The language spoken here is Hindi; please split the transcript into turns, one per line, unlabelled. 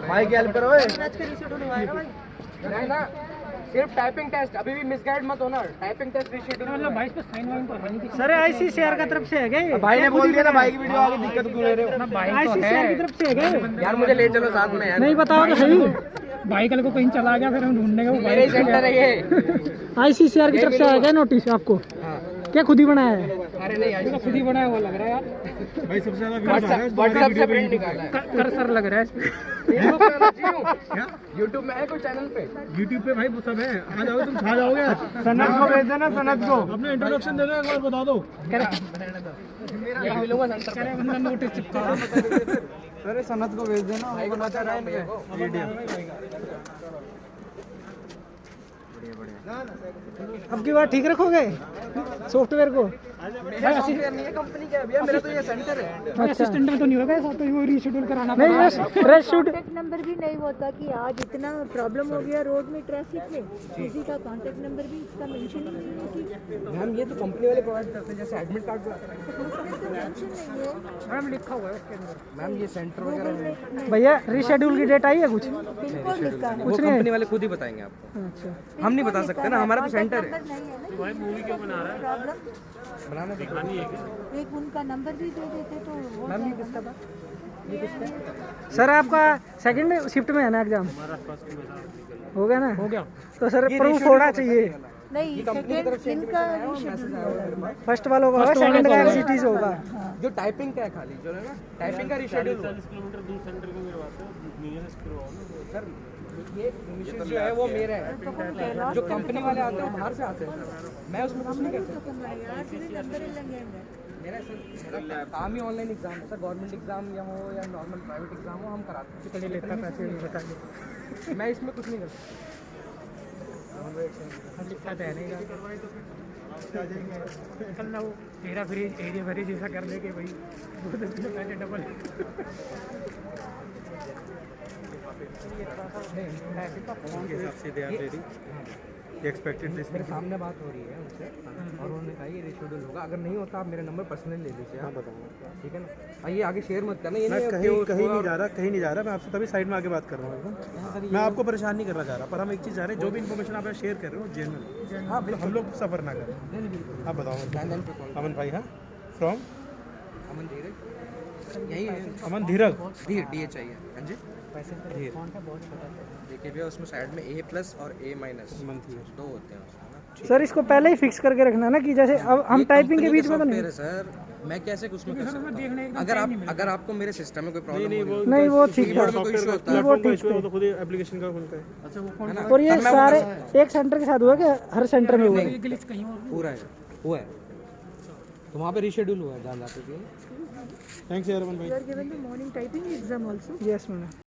भाई की हेल्प करो।
नहीं ना, सिर्फ टाइपिंग टेस्ट, अभी भी मिसगाइड मत होना। टाइपिंग टेस्ट रिशेड्यूल
मतलब भाई इस पे साइन वाइन तो है नहीं।
सर ICCR का तरफ से है क्या?
भाई ने बोल दिया ना भाई की वीडियो आगे, दिक्कत क्यों ले रहे हो?
ICCR की तरफ से है क्या?
यार मुझे ले चलो साथ में यार।
नहीं बताओ तो सही।
भाई कल को कहीं चला गया फिर हम ढूंढने का।
मेरे सेंटर है ये।
ICCR की तरफ से आया क्या नोटिस आपको? क्या खुद ही बनाया है?
अरे नहीं यार,
खुद ही बनाया हुआ लग रहा है यार।
भाई सबसे ज्यादा व्हाट्सएप से प्रिंट निकाला है।
कर सर लग रहा है।
यूट्यूब में है कोई चैनल पे?
यूट्यूब पे भाई वो सब है, आ जाओगे तुम छा जाओगे।
सनद को भेज देना, सनद को
अपने इंट्रोडक्शन दे दो, एक बार बता दो।
ये मिलूंगा सेंटर पे।
बंदा नोटिस चिपका।
अरे सनद को भेज देना।
भाई को बता रहा है
अब की बार ठीक रखोगे सॉफ्टवेयर को?
मेरा सॉफ्टवेयर नहीं है, कंपनी का है भैया, मेरा तो ये सेंटर है।
असिस्टेंट में तो नहीं होगा ऐसा, तो वो रीशेड्यूल कराना
नहीं
पड़ेगा।
रेस्टूड
नंबर भी नहीं होता कि आज इतना प्रॉब्लम हो गया रोड में ट्रैफिक में, किसी का कांटेक्ट नंबर भी इसका मेंशन नहीं है कि
मैम ये तो कंपनी वाले प्रोवाइड करते हैं, जैसे एडमिट कार्ड।
उसमें तो मेंशन नहीं है।
मैम लिखा हुआ है उसके अंदर।
मैम ये सेंटर वगैरह है।
भैया रीशेड्यूल की डेट आई है कुछ?
पिन कोड लिखा है।
वो कंपनी वाले खुद ही बताएंगे आपको,
अच्छा
हम नहीं बता सकते ना, हमारा तो सेंटर है।
नंबर नहीं है ना, भाई मूवी क्यों बना रहा है प्रॉब्लम।
बनाना दिखानी है।
एक उनका नंबर भी दे देते तो हो
मैम ये
जाएगा।
किसका था? ये किसका है?
सर आपका सेकंड शिफ्ट में है ना एग्जाम? हो गया ना?
हो गया।
तो सर प्रूफ होना चाहिए।
नहीं सेकंड इनका रिशेड्यूल होगा।
फर्स्ट वाला होगा, सेकंड का एक्सिटीज होगा।
जो टाइपिंग का है खाली, जो है ना टाइपिंग का रिशेड्यूल। सर ये मिशन जो है वो मेरा है, जो कंपनी वाले आते हैं वो बाहर से आते हैं सर, मैं उसमें कुछ नहीं कर सकता। मेरा सर मेरा काम ही ऑनलाइन एग्जाम है सर, गवर्नमेंट एग्जाम या हो या नॉर्मल प्राइवेट एग्जाम हो, हम कराते हैं।
चलिए लेता पैसे बताइए।
मैं इसमें कुछ नहीं कर सकता।
लिखा तो है नहीं कल ना वो तेरा फ्रीज एरिया फ्रीज ऐसा कर दे कि भाई 2-10 किलो पैसे डबल।
एक्सपेक्टेड
मेरे सामने बात हो रही है उनसे और उन्होंने कहा ये रिशेड्यूल होगा, अगर नहीं होता आप मेरा नंबर पर्सनली ले लीजिए। हाँ बताऊँगा, ठीक है ना। ये आगे शेयर मत करना, ये
मैं
नहीं
कहीं नहीं जा रहा, कहीं नहीं जा रहा। मैं आपसे तभी साइड में आके बात कर रहा हूँ एकदम। मैं आपको परेशान नहीं करना चाह रहा, पर हम एक चीज़ चाह रहे हैं, जो भी इन्फॉर्मेशन आप शेयर कर रहे हो जेन्युइन,
हाँ
हम लोग सफ़र ना करें। आप बताओ। अमन भाई, हाँ फ्रॉम
अमन धीरज, यही है
अमन धीरज,
धीर DH चाहिए। हाँ जी धीर, देखिए भैया उसमें साइड में A+ और A- दो होते हैं उसमें ना।
सर इसको पहले ही फिक्स करके रखना ना, कि जैसे अब हम टाइपिंग के बीच में तो नहीं।
सर मैं कैसे उसमें कर सकता हूँ? अगर आपको मेरे सिस्टम में कोई प्रॉब्लम
नहीं वो ठीक है,
कीबोर्ड में कोई इशू होता है,
वो ठीक है।
तो खुद एप्लीकेशन का खुलता है।
है ना?
और ये सारे एक सेंटर के साथ हुआ क्या? हर सेंटर में हुआ है?
ग्लिच कहीं और
पूरा है, हुआ है तो वहाँ पे रिशेड्यूल हुआ है, जान जाते थे।
थैंक्स यार अमन भाई।
You are given the morning typing exam also.
Yes ma'am.